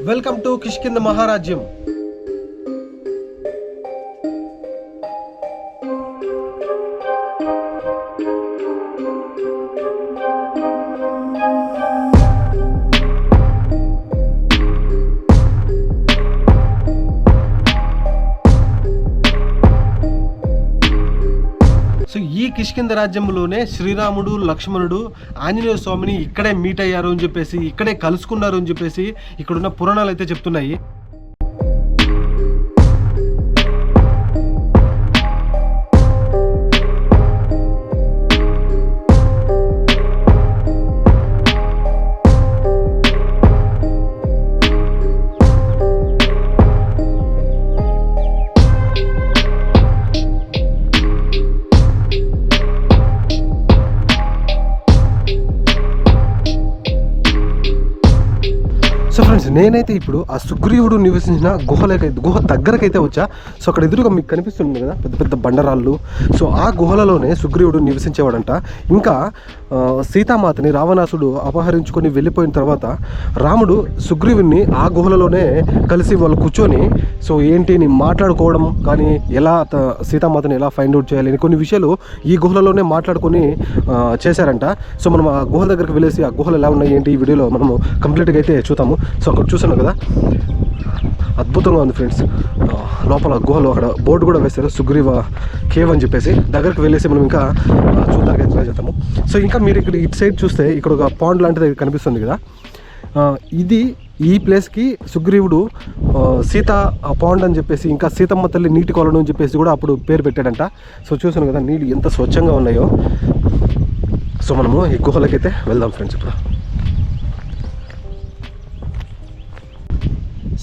Welcome to Kishkinda మహారాజ్యం. So ఈ కిష్కింద రాజ్యంలోనే శ్రీరాముడు, లక్ష్మణుడు, ఆంజనేయ స్వామిని ఇక్కడే మీట్ అయ్యారు అని చెప్పేసి, ఇక్కడే కలుసుకున్నారు అని చెప్పేసి ఇక్కడున్న పురాణాలు అయితే చెప్తున్నాయి. సో ఫ్రెండ్స్, నేనైతే ఇప్పుడు ఆ సుగ్రీవుడు నివసించిన గుహ దగ్గరకైతే వచ్చా. సో అక్కడ ఎదురుగా మీకు కనిపిస్తుంది కదా పెద్ద పెద్ద బండరాళ్ళు. సో ఆ గుహలలోనే సుగ్రీవుడు నివసించేవాడంట. ఇంకా సీతామాతని రావణాసుడు అపహరించుకొని వెళ్ళిపోయిన తర్వాత రాముడు సుగ్రీవుని ఆ గుహలలోనే కలిసి వాళ్ళు కూర్చొని సో ఏంటిని మాట్లాడుకోవడం కానీ, ఎలా సీతామాతని ఎలా ఫైండ్ అవుట్ చేయాలి కొన్ని విషయాలు ఈ గుహలలోనే మాట్లాడుకొని చేశారంట. సో మనం ఆ గుహల దగ్గరికి వెళ్ళేసి ఆ గుహలు ఎలా ఉన్నాయి ఏంటి ఈ వీడియోలో మనము కంప్లీట్గా అయితే చూద్దాము. సో అక్కడ చూసాను కదా, అద్భుతంగా ఉంది ఫ్రెండ్స్. లోపల గుహలో అక్కడ బోర్డు కూడా వేశారు, సుగ్రీవ కేవ్ అని చెప్పేసి. దగ్గరికి వెళ్ళేసి మనం ఇంకా చూడడానికి ట్రై చేద్దాము. సో ఇంకా మీరు ఇక్కడ ఇటు సైడ్ చూస్తే ఇక్కడ ఒక పాండ్ లాంటిది కనిపిస్తుంది కదా, ఇది ఈ ప్లేస్కి సుగ్రీవుడు సీత పాండ్ అని చెప్పేసి, ఇంకా సీతమ్మ తల్లి నీటి కొలను అని చెప్పేసి కూడా అప్పుడు పేరు పెట్టాడంట. సో చూసాను కదా నీళ్ళు ఎంత స్వచ్ఛంగా ఉన్నాయో. సో మనము ఈ గుహలకైతే వెళ్దాం ఫ్రెండ్స్ ఇప్పుడు.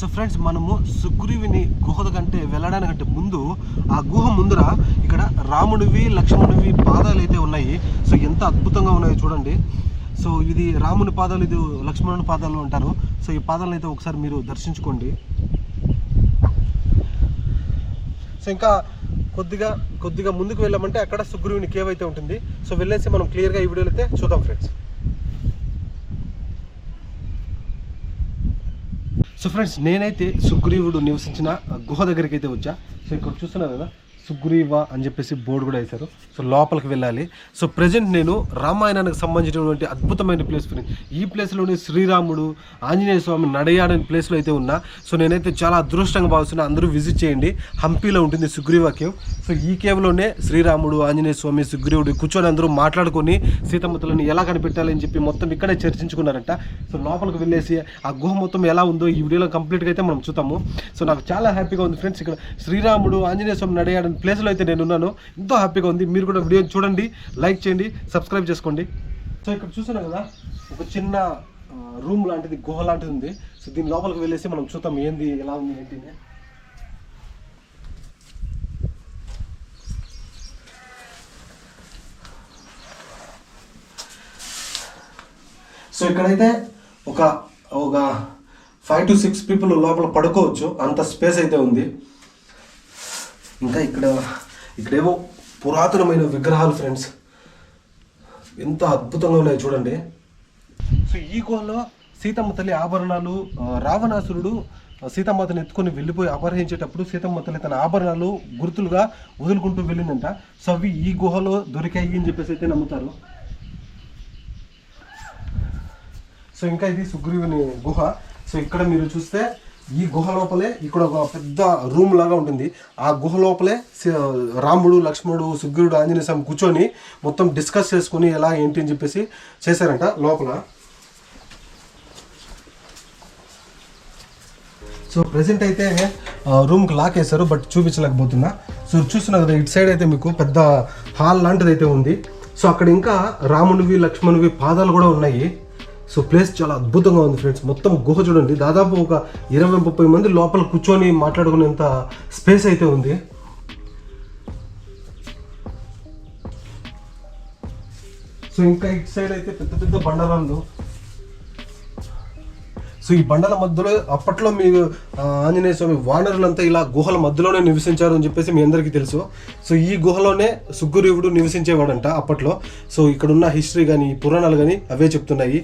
సో ఫ్రెండ్స్, మనము సుగ్రీవుని గుహ కంటే వెళ్ళడానికంటే ముందు ఆ గుహ ముందర ఇక్కడ రాముడివి, లక్ష్మణుడివి పాదాలు అయితే ఉన్నాయి. సో ఎంత అద్భుతంగా ఉన్నాయో చూడండి. సో ఇది రాముని పాదాలు, ఇది లక్ష్మణుని పాదాలు అంటారు. సో ఈ పాదాలను అయితే ఒకసారి మీరు దర్శించుకోండి. సో ఇంకా కొద్దిగా ముందుకు వెళ్ళామంటే అక్కడ సుగ్రీవుని కేవ్ అయితే ఉంటుంది. సో వెళ్ళేసి మనం క్లియర్గా ఈ వీడియోలో అయితే చూద్దాం ఫ్రెండ్స్. సో ఫ్రెండ్స్, నేనైతే సుగ్రీవుడు నివసించిన గుహ దగ్గరికి అయితే వచ్చా. సో ఇక్కడ చూస్తున్నారు కదా, సుగ్రీవ అని చెప్పేసి బోర్డు కూడా వేశారు. సో లోపలికి వెళ్ళాలి. సో ప్రజెంట్ నేను రామాయణానికి సంబంధించినటువంటి అద్భుతమైన ప్లేస్ ఫ్రెండ్స్. ఈ ప్లేస్లోనే శ్రీరాముడు, ఆంజనేయ స్వామి నడయాడని ప్లేస్లో అయితే ఉన్నా. సో నేనైతే చాలా అదృష్టంగా భావిస్తున్నా. అందరూ విజిట్ చేయండి. హంపీలో ఉంటుంది సుగ్రీవ కేవ్. సో ఈ కేవ్లోనే శ్రీరాముడు, ఆంజనేయ స్వామి, సుగ్రీవుడు కూర్చొని అందరూ మాట్లాడుకొని సీతమ్మతలను ఎలా కనిపెట్టాలని చెప్పి మొత్తం ఇక్కడే చర్చించుకున్నారంట. సో లోపలికి వెళ్ళేసి ఆ గుహ మొత్తం ఎలా ఉందో ఈ వీడియోలో కంప్లీట్గా అయితే మనం చూద్దాము. సో నాకు చాలా హ్యాపీగా ఉంది ఫ్రెండ్స్. ఇక్కడ శ్రీరాముడు, ఆంజనేయ స్వామి నడయాడని ప్లేస్లో అయితే నేను ఉన్నాను. ఎంతో హ్యాపీగా ఉంది. మీరు కూడా వీడియో చూడండి, లైక్ చేయండి, సబ్స్క్రైబ్ చేసుకోండి. సో ఇక్కడ చూస్తున్నాం కదా, ఒక చిన్న రూమ్ లాంటిది, గుహ లాంటిది ఉంది. సో దీని లోపలికి వెళ్ళేసి మనం చూద్దాం ఏంది, ఎలా ఉంది ఏంటి. సో ఇక్కడైతే ఒక 5 to 6 పీపుల్ లోపల పడుకోవచ్చు, అంత స్పేస్ అయితే ఉంది. ఇంకా ఇక్కడేమో పురాతనమైన విగ్రహాలు ఫ్రెండ్స్, ఎంత అద్భుతంగా ఉన్నాయి చూడండి. సో ఈ గుహలో సీతమ్మ తల్లి ఆభరణాలు, రావణాసురుడు సీతమ్మతని ఎత్తుకొని వెళ్ళిపోయి అపహరించేటప్పుడు సీతమ్మ తల్లి తన ఆభరణాలు గుర్తులుగా వదులుకుంటూ వెళ్ళిందంట. సో అవి ఈ గుహలో దొరికాయి అని చెప్పేసి అయితే నమ్ముతారు. సో ఇంకా ఇది సుగ్రీవుని గుహ. సో ఇక్కడ మీరు చూస్తే ఈ గుహ లోపలే ఇక్కడ ఒక పెద్ద రూమ్ లాగా ఉంటుంది. ఆ గుహ లోపలే రాముడు, లక్ష్మణుడు, సుగ్రీవుడు, ఆంజనేయ స్వామి కూర్చొని మొత్తం డిస్కస్ చేసుకుని ఎలా ఏంటి అని చెప్పేసి చేశారంట లోపల. సో ప్రజెంట్ అయితే రూమ్కి లాక్ వేశారు, బట్ చూపించలేకపోతున్నా. సో చూస్తున్నా కదా, ఇటు సైడ్ అయితే మీకు పెద్ద హాల్ లాంటిది అయితే ఉంది. సో అక్కడ ఇంకా రామునివి, లక్ష్మణువి పాదాలు కూడా ఉన్నాయి. సో ప్లేస్ చాలా అద్భుతంగా ఉంది ఫ్రెండ్స్. మొత్తం గుహ చూడండి, దాదాపు ఒక 20-30 మంది లోపల కూర్చొని మాట్లాడుకునేంత స్పేస్ అయితే ఉంది. సో ఇంకా ఇటు సైడ్ అయితే పెద్ద పెద్ద బండరాళ్ళు. సో ఈ బండల మధ్యలో అప్పట్లో మీ ఆంజనేయ స్వామి వానరులంతా ఇలా గుహల మధ్యలోనే నివసించారు అని చెప్పేసి మీ అందరికీ తెలుసు. సో ఈ గుహలోనే సుగ్రీవుడు నివసించేవాడంట అప్పట్లో. సో ఇక్కడ ఉన్న హిస్టరీ కానీ పురాణాలు కానీ అవే చెప్తున్నాయి.